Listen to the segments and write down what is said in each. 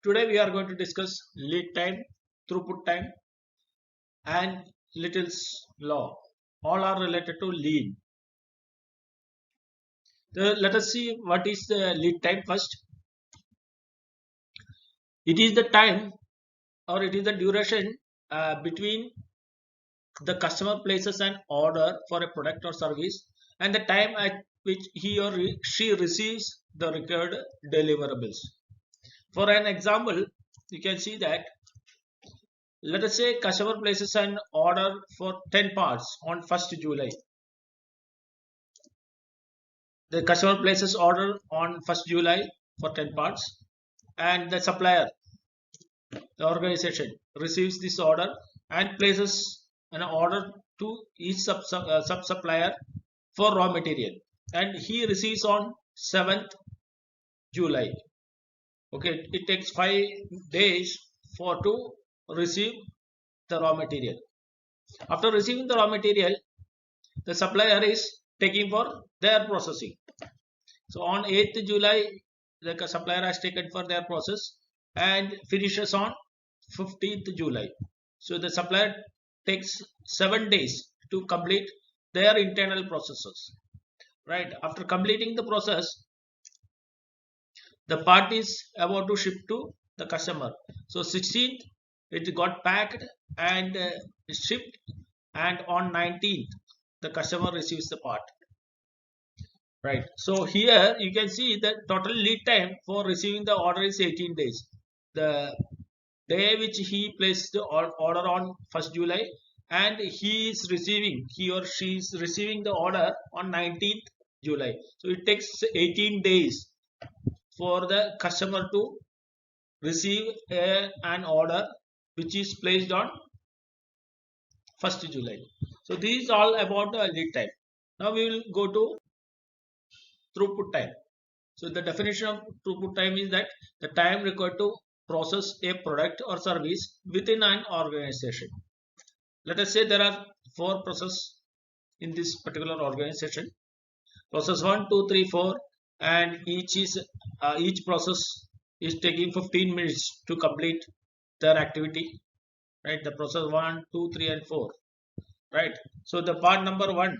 Today we are going to discuss lead time, throughput time, and Little's law. All are related to lead. Let us see what is the lead time first. It is the time or it is the duration between the customer places an order for a product or service and the time at which he or she receives the required deliverables. For an example, you can see that let us say customer places an order for 10 parts on 1st July. The customer places order on 1st July for 10 parts and the supplier, the organization, receives this order and places an order to each sub-supplier for raw material, and he receives on 7th July. Okay, it takes 5 days for to receive the raw material. After receiving the raw material, the supplier is taking for their processing. So on 8th July, the supplier has taken for their process and finishes on 15th July. So the supplier takes 7 days to complete their internal processes. Right. After completing the process, the part is about to ship to the customer. So 16th, it got packed and shipped, and on 19th, the customer receives the part. Right. So here you can see the total lead time for receiving the order is 18 days. The day which he placed the order on 1st July, and he or she is receiving the order on 19th July. So it takes 18 days for the customer to receive an order which is placed on 1st July. So these all about the lead time. Now we will go to throughput time. So the definition of throughput time is that the time required to process a product or service within an organization. Let us say there are 4 processes in this particular organization. Process 1, 2, 3, 4, and each process is taking 15 minutes to complete their activity. Right, the process 1, 2, 3, and 4. Right. So the part number 1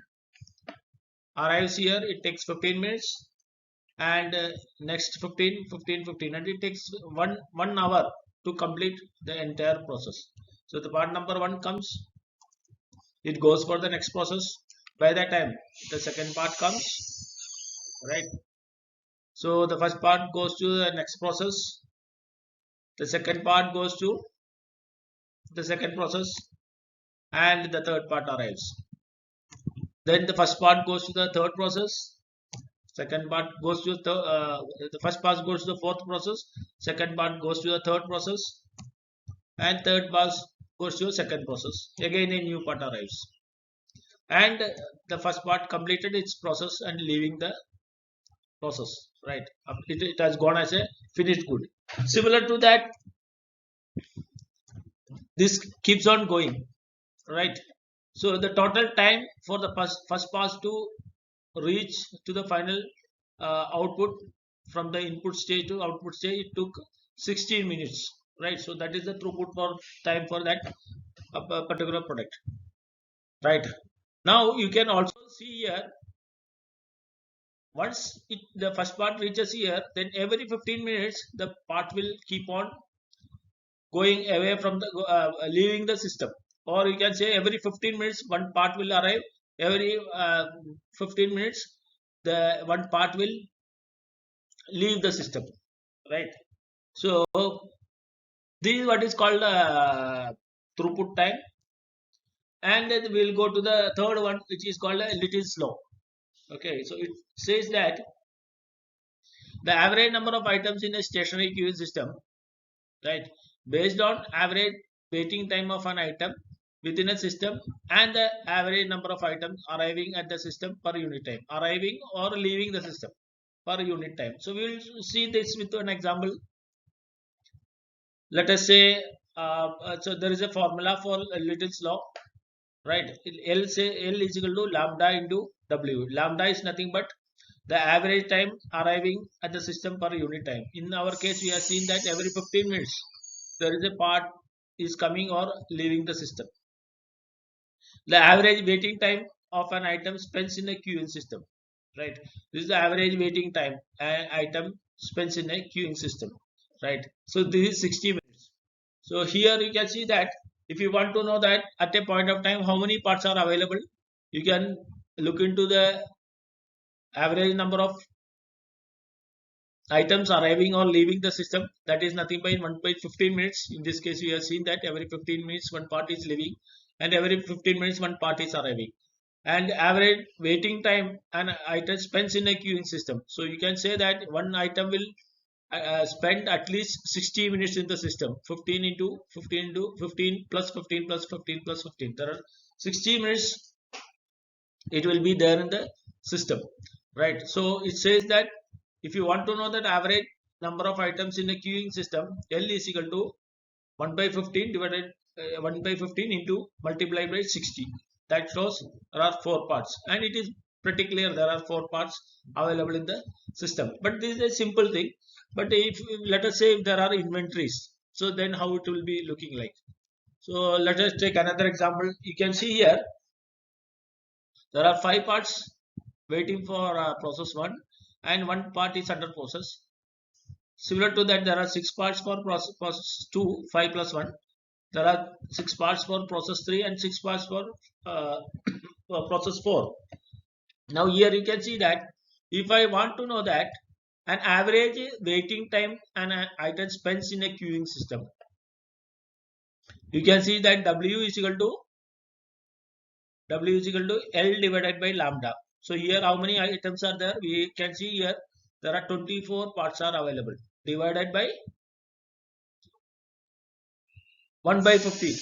arrives here. It takes 15 minutes, and next 15, 15, 15, and it takes one hour to complete the entire process. So the part number 1 comes, it goes for the next process. By that time, the second part comes. Right. So the first part goes to the next process. The second part goes to the second process, and the third part arrives. Then the first part goes to the third process. Second part goes to the first part goes to the fourth process. Second part goes to the third process, and third part goes to the second process. Again, a new part arrives, and the first part completed its process and leaving the process. Right, it has gone as a finished good. Similar to that, this keeps on going. Right. So the total time for the first pass to reach to the final output from the input stage to output stage, it took 16 minutes. Right. So that is the throughput for time for that particular product. Right. Now you can also see here, once the first part reaches here, then every 15 minutes the part will keep on going away from the leaving the system, or you can say every 15 minutes one part will arrive. Every 15 minutes the one part will leave the system. Right. So this is what is called throughput time, and then we'll go to the third one, which is called Little's law. Okay, so it says that the average number of items in a stationary queuing system, right, based on average waiting time of an item within a system and the average number of items arriving at the system per unit time, arriving or leaving the system per unit time. So we will see this with an example. Let us say so there is a formula for Little's law. Right, L is equal to lambda into W. Lambda is nothing but the average time arriving at the system per unit time. In our case, we have seen that every 15 minutes there is a part is coming or leaving the system. The average waiting time of an item spends in a queuing system, right? This is the average waiting time an item spends in a queuing system, right? So this is 60 minutes. So here you can see that if you want to know that at a point of time how many parts are available, you can look into the average number of items arriving or leaving the system. That is nothing but 1 by 15 minutes. In this case, we have seen that every 15 minutes one part is leaving, and every 15 minutes one part is arriving. And average waiting time an item spends in a queuing system. So you can say that one item will spend at least 60 minutes in the system. 15 into 15 into 15 plus 15 plus 15 plus 15. There are 60 minutes it will be there in the system, right? So it says that if you want to know that average number of items in a queuing system, L is equal to 1 by 15 divided 1 by 15 into multiplied by 60. That shows there are 4 parts, and it is pretty clear there are 4 parts available in the system. But this is a simple thing. But if let us say if there are inventories, so then how it will be looking like. So let us take another example. You can see here there are 5 parts waiting for process 1, and 1 part is under process. Similar to that, there are 6 parts for process 2, 5 plus 1. There are 6 parts for process 3 and 6 parts for uh, process 4. Now here you can see that if I want to know that an average waiting time an item spends in a queuing system, you can see that W is equal to L divided by lambda. So here how many items are there? We can see here there are 24 parts are available, divided by 1 by 15.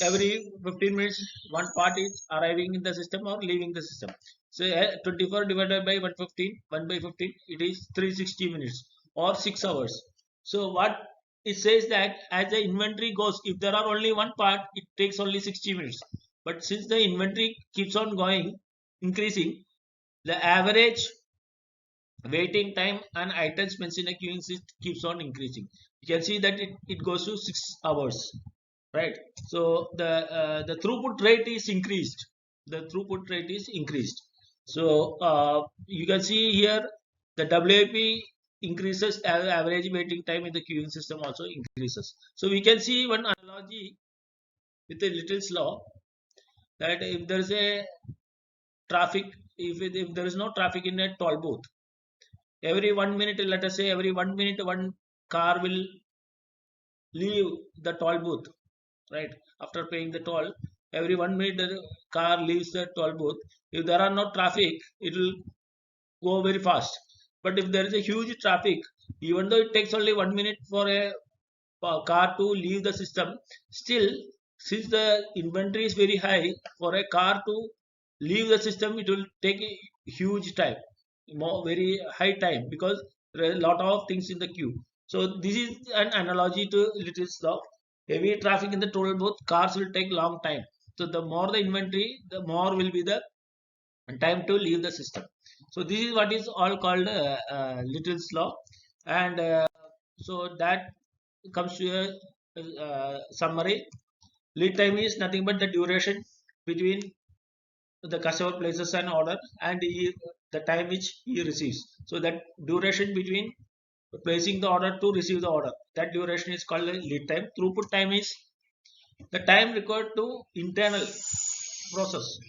Every 15 minutes one part is arriving in the system or leaving the system. So 24 divided by 115, 1 by 15, it is 360 minutes or 6 hours. So what it says that as the inventory goes, if there are only one part, it takes only 60 minutes. But since the inventory keeps on going, increasing, the average waiting time and items mentioned in a queuing system keeps on increasing. You can see that it goes to 6 hours, right? So the throughput rate is increased. The throughput rate is increased. So you can see here the WIP increases, average waiting time in the queuing system also increases. So we can see one analogy with a little slow, that if there is a traffic, if there is no traffic in a toll booth, every 1 minute, let us say every 1 minute one car will leave the toll booth, right? After paying the toll, every 1 minute the car leaves the toll booth. If there are no traffic, it will go very fast. But if there is a huge traffic, even though it takes only 1 minute for a car to leave the system, still since the inventory is very high, for a car to leave the system it will take a huge time, more very high time, because there are a lot of things in the queue. So this is an analogy to little slow. Heavy traffic in the toll booth, cars will take long time. So the more the inventory, the more will be the time to leave the system. So this is what is all called little slow. And so that comes to a summary. Lead time is nothing but the duration between the customer places an order and the time which he receives. So that duration between placing the order to receive the order, that duration is called lead time. Throughput time is the time required to internal process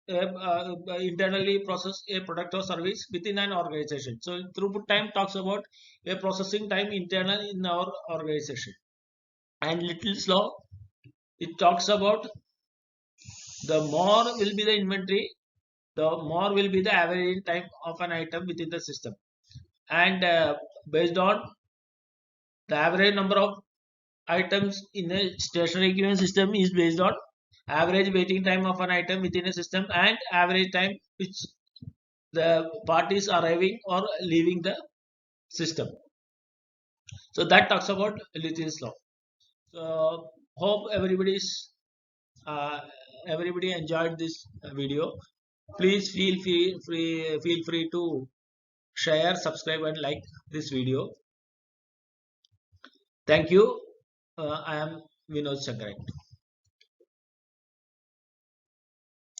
internally process a product or service within an organization. So throughput time talks about a processing time internal in our organization. And little slow, it talks about the more will be the inventory, the more will be the average time of an item within the system. And based on the average number of items in a stationary queuing system is based on average waiting time of an item within a system and average time which the parties arriving or leaving the system. So that talks about Lithi's law. So hope everybody enjoyed this video. Please feel free to share, subscribe, and like this video. Thank you. I am Vinod Chakrai.